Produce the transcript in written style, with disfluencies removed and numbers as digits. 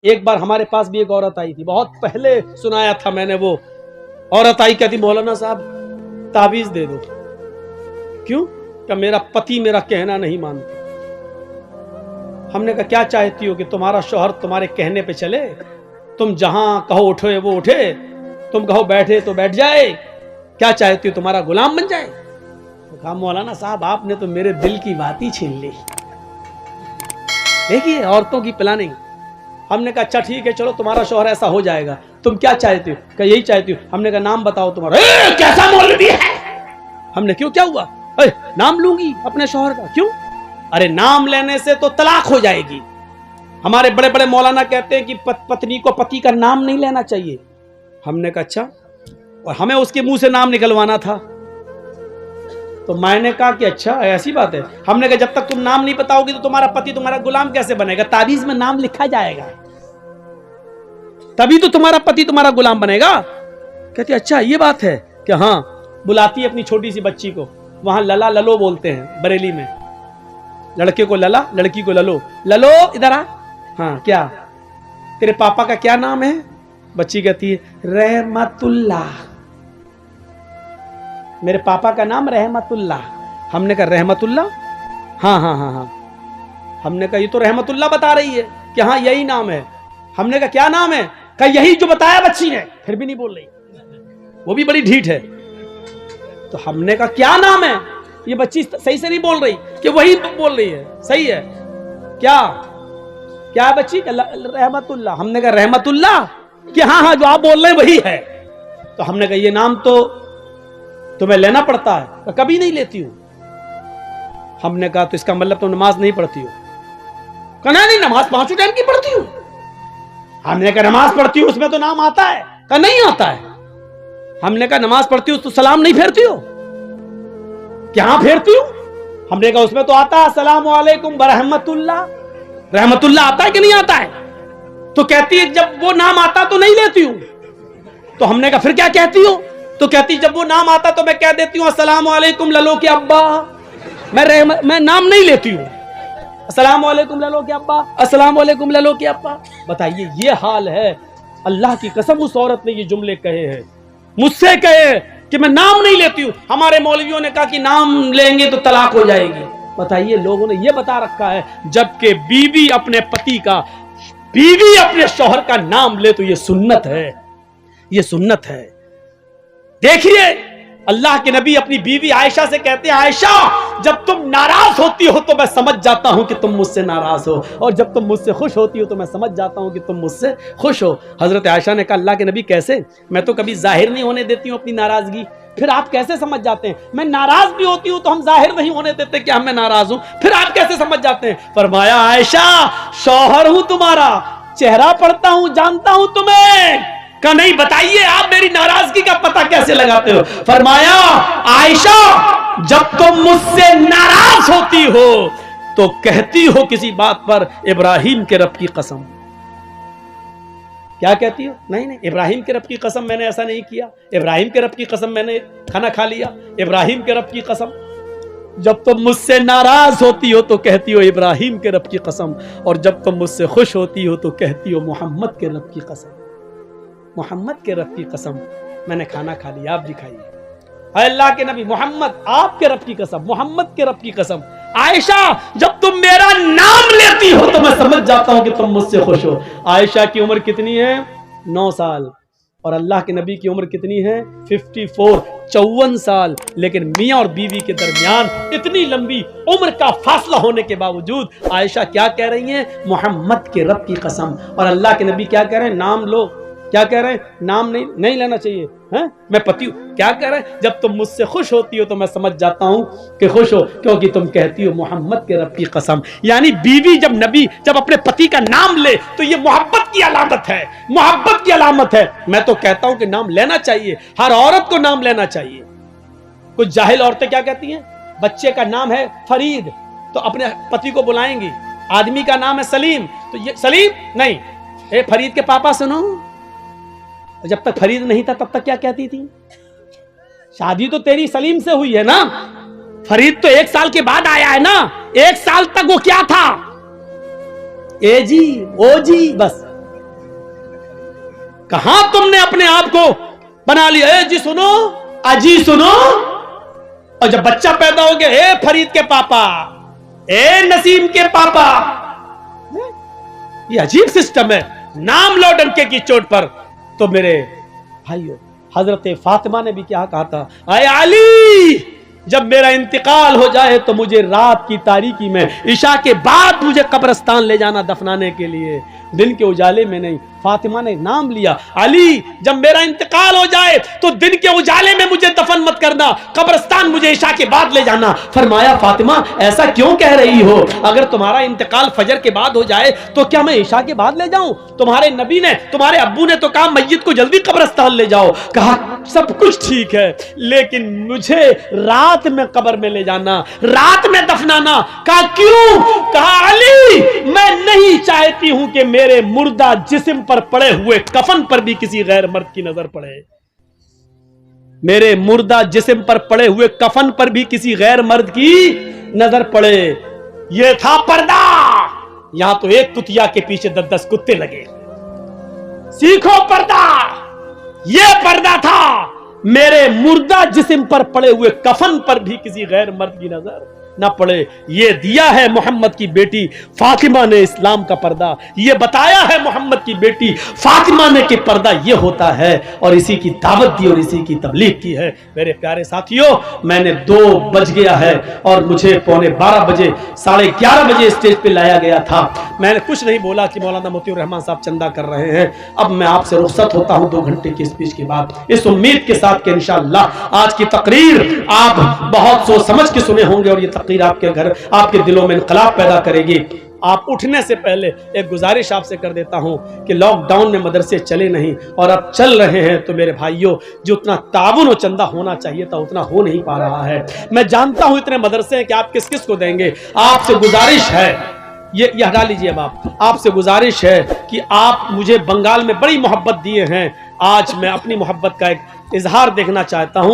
एक बार हमारे पास भी एक औरत आई थी, बहुत पहले सुनाया था मैंने। वो औरत आई, कहती मौलाना साहब ताबीज दे दो। क्यों? क्या मेरा पति मेरा कहना नहीं मानता। हमने कहा क्या चाहती हो कि तुम्हारा शौहर तुम्हारे कहने पे चले? तुम जहां कहो उठे वो उठे, तुम कहो बैठे तो बैठ जाए। क्या चाहती हो, तुम्हारा गुलाम बन जाए? तो कहा मौलाना साहब आपने तो मेरे दिल की बात ही छीन ली। देखिए औरतों की प्लानिंग। हमने कहा अच्छा ठीक है, चलो तुम्हारा शौहर ऐसा हो जाएगा, तुम क्या चाहती हो? क्या यही चाहती हो? हमने कहा नाम बताओ तुम्हारा। कैसा मौलवी है? हमने क्यों, क्या हुआ? नाम लूंगी अपने शौहर का। क्यों? अरे नाम लेने से तो तलाक हो जाएगी। हमारे बड़े बड़े मौलाना कहते हैं कि पत्नी को पति का नाम नहीं लेना चाहिए। हमने कहा अच्छा, और हमें उसके मुंह से नाम निकलवाना था। तो मैंने कहा कि अच्छा ऐसी बात है। हमने कहा जब तक तुम नाम नहीं बताओगी तो तुम्हारा पति तुम्हारा गुलाम कैसे बनेगा? ताबीज में नाम लिखा जाएगा, तभी तो तुम्हारा पति तुम्हारा गुलाम बनेगा। कहती अच्छा ये बात है कि हाँ। बुलाती है अपनी छोटी सी बच्ची को, वहां लला ललो बोलते हैं बरेली में। लड़के को लला, लड़की को ललो। ललो इधर आ। हाँ क्या तेरे पापा का क्या नाम है? बच्ची कहती है रहमतुल्लाह। मेरे पापा का नाम रहमतुल्लाह। हमने कहा रहमतुल्लाह? हाँ हाँ हाँ हाँ। हमने कहा ये तो रहमतुल्लाह बता रही है कि हाँ यही नाम है। हमने कहा क्या नाम है? कहा यही जो बताया बच्ची ने। फिर भी नहीं बोल रही, वो भी बड़ी ढीठ है। तो हमने कहा क्या नाम है? ये बच्ची सही से नहीं बोल रही कि वही बोल रही है। सही है क्या? क्या है बच्ची? रहमतुल्लाह। हमने कहा रहमतुल्लाह कि हाँ हाँ जो आप बोल रहे हैं वही है। तो हमने कहा ये नाम तो तुम्हें लेना पड़ता है। तो कभी नहीं लेती हूं। हमने कहा तो इसका मतलब तुम नमाज नहीं पढ़ती हो? कहना नहीं, नमाज 5 टाइम की पढ़ती हूं। हमने कहा नमाज पढ़ती हूं उसमें तो नाम आता है? कहा नहीं आता है। हमने कहा नमाज पढ़ती हूं तो सलाम नहीं फेरती हो? क्या फेरती हूं? हमने कहा उसमें तो आता है अस्सलामु अलैकुम बरहमतुल्लाह। रहमतुल्लाह आता है कि नहीं आता है? तो कहती है जब वो नाम आता तो नहीं लेती हूं। तो हमने कहा फिर क्या कहती हो? तो कहती जब वो नाम आता तो मैं कह देती हूँ अस्सलामु अलैकुम ललो के अब्बा। मैं नाम नहीं लेती हूँ। अस्सलामु अलैकुम ललो के अब्बा, अस्सलामु अलैकुम ललो के अब्बा। बताइए ये हाल है। अल्लाह की कसम उस औरत ने ये जुमले कहे हैं, मुझसे कहे कि मैं नाम नहीं लेती हूँ। हमारे मौलवियों ने कहा कि नाम लेंगे तो तलाक हो जाएगी। बताइए लोगों ने ये बता रखा है, जबकि बीवी अपने पति का, बीवी अपने शौहर का नाम ले तो ये सुन्नत है, ये सुन्नत है। देखिए अल्लाह के नबी अपनी बीवी आयशा से कहते हैं आयशा जब तुम नाराज होती हो तो मैं समझ जाता हूं कि तुम मुझसे नाराज हो, और जब तुम मुझसे खुश होती हो तो मैं समझ जाता हूं कि तुम मुझसे खुश हो। हजरत आयशा ने कहा अल्लाह के नबी कैसे? मैं तो कभी जाहिर नहीं होने देती हूं अपनी नाराजगी, फिर आप कैसे समझ जाते हैं? मैं नाराज भी होती हूं तो हम जाहिर नहीं होने देते कि मैं नाराज हूं, फिर आप कैसे समझ जाते हैं? फरमाया आयशा शौहर हूं तुम्हारा, चेहरा पढ़ता हूं, जानता हूं तुम्हें। का नहीं, बताइए आप मेरी नाराजगी का पता कैसे लगाते हो? फरमाया आयशा जब तुम मुझसे नाराज होती हो तो कहती हो किसी बात पर इब्राहिम के रब की कसम। क्या कहती हो? नहीं नहीं, इब्राहिम के रब की कसम मैंने ऐसा नहीं किया, इब्राहिम के रब की कसम मैंने खाना खा लिया, इब्राहिम के रब की कसम। जब तुम मुझसे नाराज होती हो तो कहती हो इब्राहिम के रब की कसम, और जब तुम मुझसे खुश होती हो तो कहती हो मोहम्मद के रब की कसम। मोहम्मद के रब की कसम मैंने खाना खा लिया, आप भी खाइए। अल्लाह के नबी मोहम्मद आपके रब की कसम, मोहम्मद के रब की कसम। आयशा जब तुम मेरा नाम लेती हो तो मैं समझ जाता हूं कि तुम मुझसे खुश हो। आयशा की उम्र कितनी है? 9 साल। और अल्लाह के नबी की उम्र कितनी है? 54, 54 साल। लेकिन मियां और बीवी के दरमियान इतनी लंबी उम्र का फासला होने के बावजूद आयशा क्या कह रही हैं? मोहम्मद के रब की कसम। और अल्लाह के नबी क्या कह रहे हैं? नाम लो। क्या कह रहे हैं? नाम नहीं लेना चाहिए है? मैं पति हूं। क्या कह रहे हैं? जब तुम मुझसे खुश होती हो तो मैं समझ जाता हूं कि खुश हो, क्योंकि तुम कहती हो मोहम्मद के रब की कसम। यानी बीवी जब अपने पति का नाम ले तो ये मोहब्बत की अलामत है, मोहब्बत की अलामत है। मैं तो कहता हूं कि नाम लेना चाहिए, हर औरत को नाम लेना चाहिए। कुछ जाहिल औरतें क्या कहती हैं? बच्चे का नाम है फरीद तो अपने पति को बुलाएंगी, आदमी का नाम है सलीम तो ये सलीम नहीं, ए फरीद के पापा सुनो। जब तक फरीद नहीं था तब तक क्या कहती थी? शादी तो तेरी सलीम से हुई है ना, फरीद तो 1 साल के बाद आया है ना। 1 साल तक वो क्या था? ए जी, ओ जी, बस कहां तुमने अपने आप को बना लिया? ए जी सुनो, अजी सुनो। और जब बच्चा पैदा हो गया, ए फरीद के पापा, ए नसीम के पापा, ये अजीब सिस्टम है। नाम लो डंके की चोट पर। तो मेरे भाइयों, हजरत फातिमा ने भी क्या कहा था, आए अली, जब मेरा इंतकाल हो जाए तो मुझे रात की तारीकी में इशा के बाद मुझे कब्रिस्तान ले जाना दफनाने के लिए, दिन के उजाले में नहीं। फातिमा ने नाम लिया, अली जब मेरा इंतकाल हो जाए तो दिन के उजाले में मुझे दफन मत करना, कब्रिस्तान मुझे इशा के बाद ले जाना। फरमाया, फातिमा ऐसा क्यों कह रही हो? अगर तुम्हारा इंतकाल फजर के बाद हो जाए तो क्या मैं इशा के बाद ले जाऊं? तुम्हारे नबी ने, तुम्हारे अब्बू ने तो कहा मैयत को जल्दी कब्रिस्तान ले जाओ। कहा सब कुछ ठीक है, लेकिन मुझे रात में कब्र में ले जाना, रात में दफनाना। कहा क्यों? कहा अली, मैं नहीं चाहती हूं कि मेरे मुर्दा जिस्म पर पड़े हुए कफन पर भी किसी गैर मर्द की नजर पड़े। मेरे मुर्दा जिस्म पर पड़े हुए कफन पर भी किसी गैर मर्द की नजर पड़े। यह था पर्दा। यहां तो एक कुतिया के पीछे 10-10 कुत्ते लगे। सीखो पर्दा। यह पर्दा था, मेरे मुर्दा जिस्म पर पड़े हुए कफन पर भी किसी गैर मर्द की नजर ना पड़े। ये दिया है मोहम्मद की बेटी फातिमा ने इस्लाम का पर्दा। ये बताया है मोहम्मद की बेटी फातिमा ने कि पर्दा ये होता है, और इसी की दावत दी और इसी की तबलीग की है। मेरे प्यारे साथियों, मैंने 2 बज गया है और मुझे 11:15 बजे, 11:30 बजे स्टेज पे लाया गया था। मैंने कुछ नहीं बोला कि मौलाना मोतियुर रहमान साहब चंदा कर रहे हैं। अब मैं आपसे रुखसत होता हूं 2 घंटे की स्पीच के बाद, इस उम्मीद के साथ कि इंशाअल्लाह आज की तकरीर आप बहुत सोच समझ के सुने होंगे और ये तकरीर आपके घर, आपके दिलों में इनकलाब पैदा करेगी। आप उठने से पहले एक गुजारिश आपसे कर देता हूं कि लॉकडाउन में मदरसे चले नहीं और अब चल रहे हैं, तो मेरे भाइयों जो उतना ताबुन और चंदा होना चाहिए था उतना हो नहीं पा रहा है। मैं जानता हूं इतने मदरसे हैं कि आप किस किस को देंगे। आपसे गुजारिश है, ये हटा लीजिए। अब आपसे गुजारिश है कि आप मुझे बंगाल में बड़ी मोहब्बत दिए हैं, आज मैं अपनी मोहब्बत का एक इजहार देखना चाहता हूं।